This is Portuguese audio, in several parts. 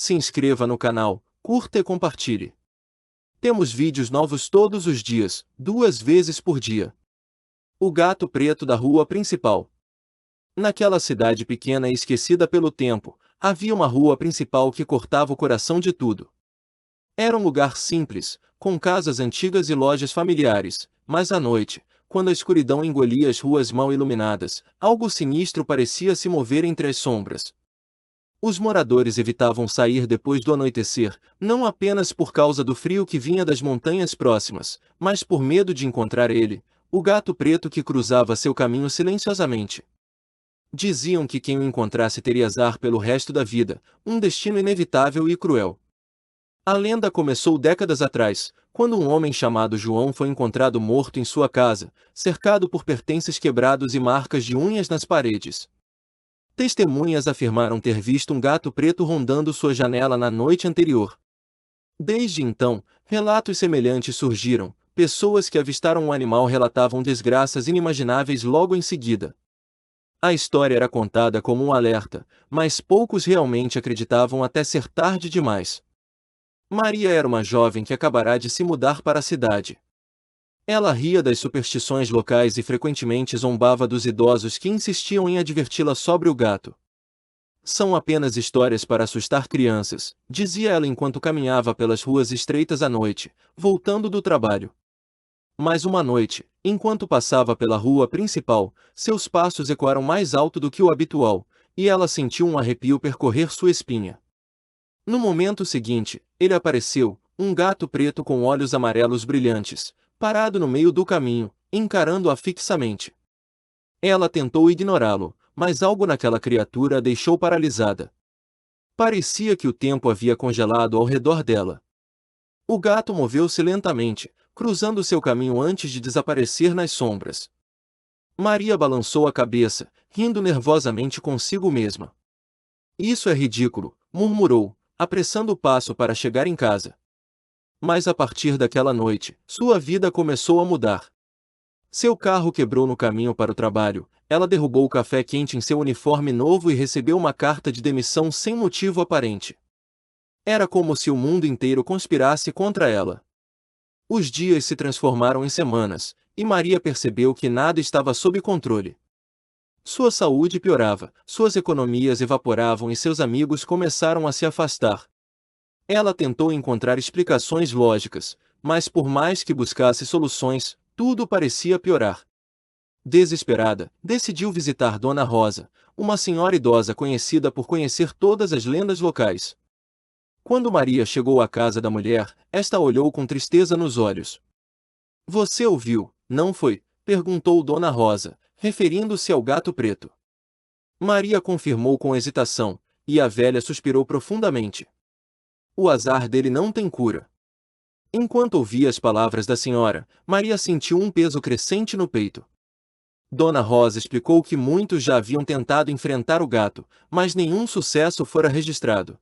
se inscreva no canal, curta e compartilhe. Temos vídeos novos todos os dias, 2 vezes por dia. O gato preto da rua principal. Naquela cidade pequena e esquecida pelo tempo, havia uma rua principal que cortava o coração de tudo. Era um lugar simples, com casas antigas e lojas familiares, mas à noite, quando a escuridão engolia as ruas mal iluminadas, algo sinistro parecia se mover entre as sombras. Os moradores evitavam sair depois do anoitecer, não apenas por causa do frio que vinha das montanhas próximas, mas por medo de encontrar ele, o gato preto que cruzava seu caminho silenciosamente. Diziam que quem o encontrasse teria azar pelo resto da vida, um destino inevitável e cruel. A lenda começou décadas atrás, quando um homem chamado João foi encontrado morto em sua casa, cercado por pertences quebrados e marcas de unhas nas paredes. Testemunhas afirmaram ter visto um gato preto rondando sua janela na noite anterior. Desde então, relatos semelhantes surgiram. Pessoas que avistaram o animal relatavam desgraças inimagináveis logo em seguida. A história era contada como um alerta, mas poucos realmente acreditavam até ser tarde demais. Maria era uma jovem que acabara de se mudar para a cidade. Ela ria das superstições locais e frequentemente zombava dos idosos que insistiam em adverti-la sobre o gato. São apenas histórias para assustar crianças, dizia ela enquanto caminhava pelas ruas estreitas à noite, voltando do trabalho. Mas uma noite, enquanto passava pela rua principal, seus passos ecoaram mais alto do que o habitual, e ela sentiu um arrepio percorrer sua espinha. No momento seguinte, ele apareceu, um gato preto com olhos amarelos brilhantes, parado no meio do caminho, encarando-a fixamente. Ela tentou ignorá-lo, mas algo naquela criatura a deixou paralisada. Parecia que o tempo havia congelado ao redor dela. O gato moveu-se lentamente, cruzando seu caminho antes de desaparecer nas sombras. Maria balançou a cabeça, rindo nervosamente consigo mesma. Isso é ridículo, murmurou, apressando o passo para chegar em casa. Mas a partir daquela noite, sua vida começou a mudar. Seu carro quebrou no caminho para o trabalho, ela derrubou o café quente em seu uniforme novo e recebeu uma carta de demissão sem motivo aparente. Era como se o mundo inteiro conspirasse contra ela. Os dias se transformaram em semanas, e Maria percebeu que nada estava sob controle. Sua saúde piorava, suas economias evaporavam e seus amigos começaram a se afastar. Ela tentou encontrar explicações lógicas, mas por mais que buscasse soluções, tudo parecia piorar. Desesperada, decidiu visitar Dona Rosa, uma senhora idosa conhecida por conhecer todas as lendas locais. Quando Maria chegou à casa da mulher, esta olhou com tristeza nos olhos. "Você ouviu, não foi?", perguntou Dona Rosa, referindo-se ao gato preto. Maria confirmou com hesitação, e a velha suspirou profundamente. O azar dele não tem cura. Enquanto ouvia as palavras da senhora, Maria sentiu um peso crescente no peito. Dona Rosa explicou que muitos já haviam tentado enfrentar o gato, mas nenhum sucesso fora registrado.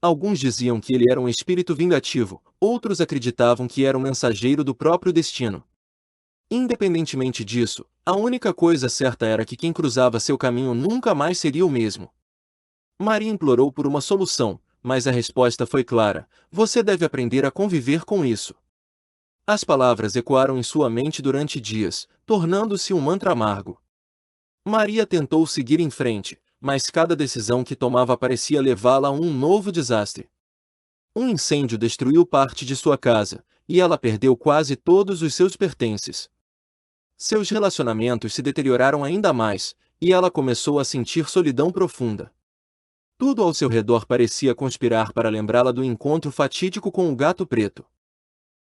Alguns diziam que ele era um espírito vingativo, outros acreditavam que era um mensageiro do próprio destino. Independentemente disso, a única coisa certa era que quem cruzava seu caminho nunca mais seria o mesmo. Maria implorou por uma solução, mas a resposta foi clara: você deve aprender a conviver com isso. As palavras ecoaram em sua mente durante dias, tornando-se um mantra amargo. Maria tentou seguir em frente, mas cada decisão que tomava parecia levá-la a um novo desastre. Um incêndio destruiu parte de sua casa, e ela perdeu quase todos os seus pertences. Seus relacionamentos se deterioraram ainda mais, e ela começou a sentir solidão profunda. Tudo ao seu redor parecia conspirar para lembrá-la do encontro fatídico com o gato preto.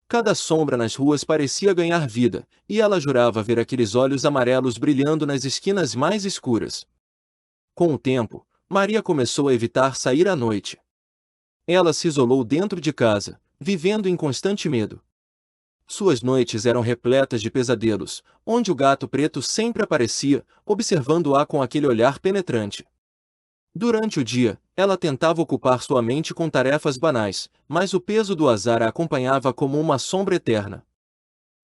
Cada sombra nas ruas parecia ganhar vida, e ela jurava ver aqueles olhos amarelos brilhando nas esquinas mais escuras. Com o tempo, Maria começou a evitar sair à noite. Ela se isolou dentro de casa, vivendo em constante medo. Suas noites eram repletas de pesadelos, onde o gato preto sempre aparecia, observando-a com aquele olhar penetrante. Durante o dia, ela tentava ocupar sua mente com tarefas banais, mas o peso do azar a acompanhava como uma sombra eterna.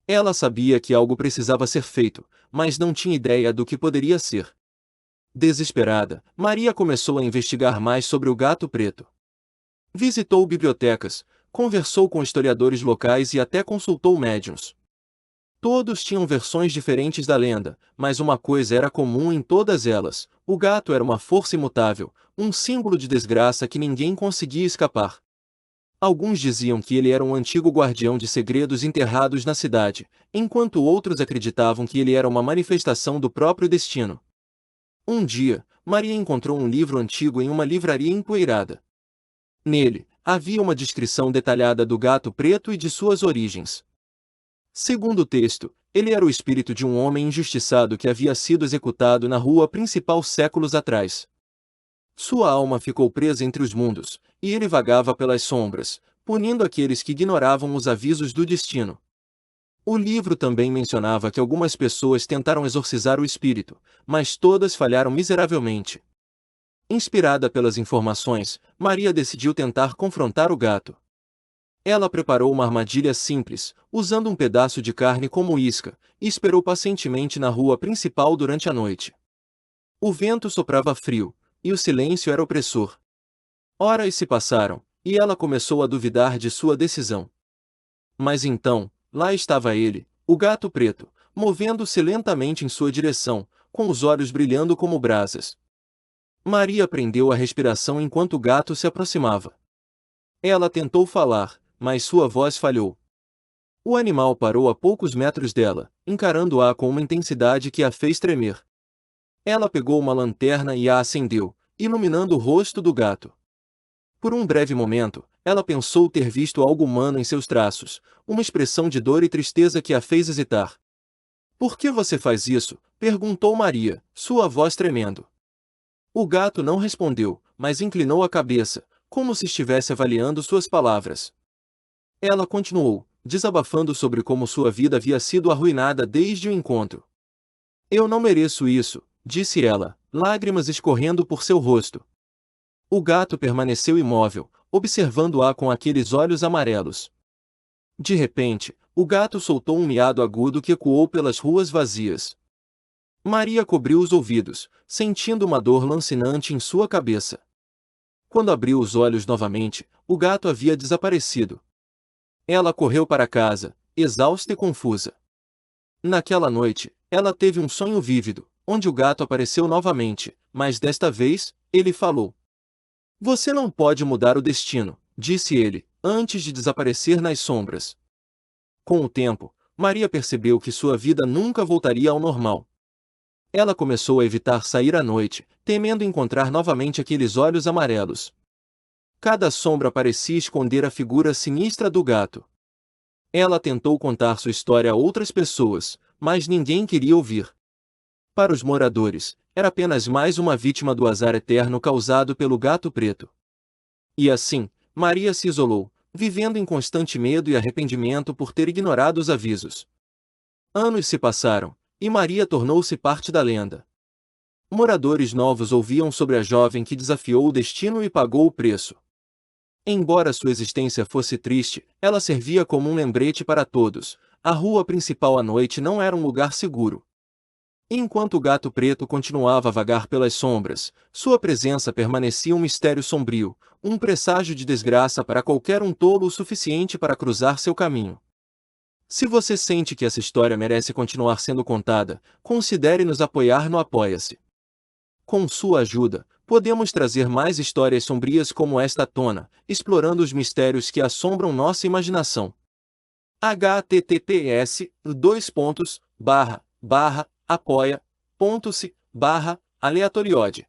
Ela sabia que algo precisava ser feito, mas não tinha ideia do que poderia ser. Desesperada, Maria começou a investigar mais sobre o gato preto. Visitou bibliotecas, conversou com historiadores locais e até consultou médiuns. Todos tinham versões diferentes da lenda, mas uma coisa era comum em todas elas: o gato era uma força imutável, um símbolo de desgraça que ninguém conseguia escapar. Alguns diziam que ele era um antigo guardião de segredos enterrados na cidade, enquanto outros acreditavam que ele era uma manifestação do próprio destino. Um dia, Maria encontrou um livro antigo em uma livraria empoeirada. Nele, havia uma descrição detalhada do gato preto e de suas origens. Segundo o texto, ele era o espírito de um homem injustiçado que havia sido executado na rua principal séculos atrás. Sua alma ficou presa entre os mundos, e ele vagava pelas sombras, punindo aqueles que ignoravam os avisos do destino. O livro também mencionava que algumas pessoas tentaram exorcizar o espírito, mas todas falharam miseravelmente. Inspirada pelas informações, Maria decidiu tentar confrontar o gato. Ela preparou uma armadilha simples, usando um pedaço de carne como isca, e esperou pacientemente na rua principal durante a noite. O vento soprava frio, e o silêncio era opressor. Horas se passaram, e ela começou a duvidar de sua decisão. Mas então, lá estava ele, o gato preto, movendo-se lentamente em sua direção, com os olhos brilhando como brasas. Maria prendeu a respiração enquanto o gato se aproximava. Ela tentou falar, mas sua voz falhou. O animal parou a poucos metros dela, encarando-a com uma intensidade que a fez tremer. Ela pegou uma lanterna e a acendeu, iluminando o rosto do gato. Por um breve momento, ela pensou ter visto algo humano em seus traços, uma expressão de dor e tristeza que a fez hesitar. "Por que você faz isso?", perguntou Maria, sua voz tremendo. O gato não respondeu, mas inclinou a cabeça, como se estivesse avaliando suas palavras. Ela continuou, desabafando sobre como sua vida havia sido arruinada desde o encontro. "Eu não mereço isso", disse ela, lágrimas escorrendo por seu rosto. O gato permaneceu imóvel, observando-a com aqueles olhos amarelos. De repente, o gato soltou um miado agudo que ecoou pelas ruas vazias. Maria cobriu os ouvidos, sentindo uma dor lancinante em sua cabeça. Quando abriu os olhos novamente, o gato havia desaparecido. Ela correu para casa, exausta e confusa. Naquela noite, ela teve um sonho vívido, onde o gato apareceu novamente, mas desta vez, ele falou. "Você não pode mudar o destino", disse ele, antes de desaparecer nas sombras. Com o tempo, Maria percebeu que sua vida nunca voltaria ao normal. Ela começou a evitar sair à noite, temendo encontrar novamente aqueles olhos amarelos. Cada sombra parecia esconder a figura sinistra do gato. Ela tentou contar sua história a outras pessoas, mas ninguém queria ouvir. Para os moradores, era apenas mais uma vítima do azar eterno causado pelo gato preto. E assim, Maria se isolou, vivendo em constante medo e arrependimento por ter ignorado os avisos. Anos se passaram, e Maria tornou-se parte da lenda. Moradores novos ouviam sobre a jovem que desafiou o destino e pagou o preço. Embora sua existência fosse triste, ela servia como um lembrete para todos: a rua principal à noite não era um lugar seguro. Enquanto o gato preto continuava a vagar pelas sombras, sua presença permanecia um mistério sombrio, um presságio de desgraça para qualquer um tolo o suficiente para cruzar seu caminho. Se você sente que essa história merece continuar sendo contada, considere nos apoiar no Apoia-se. Com sua ajuda, podemos trazer mais histórias sombrias como esta à tona, explorando os mistérios que assombram nossa imaginação. https://apoia.se/aleatoriode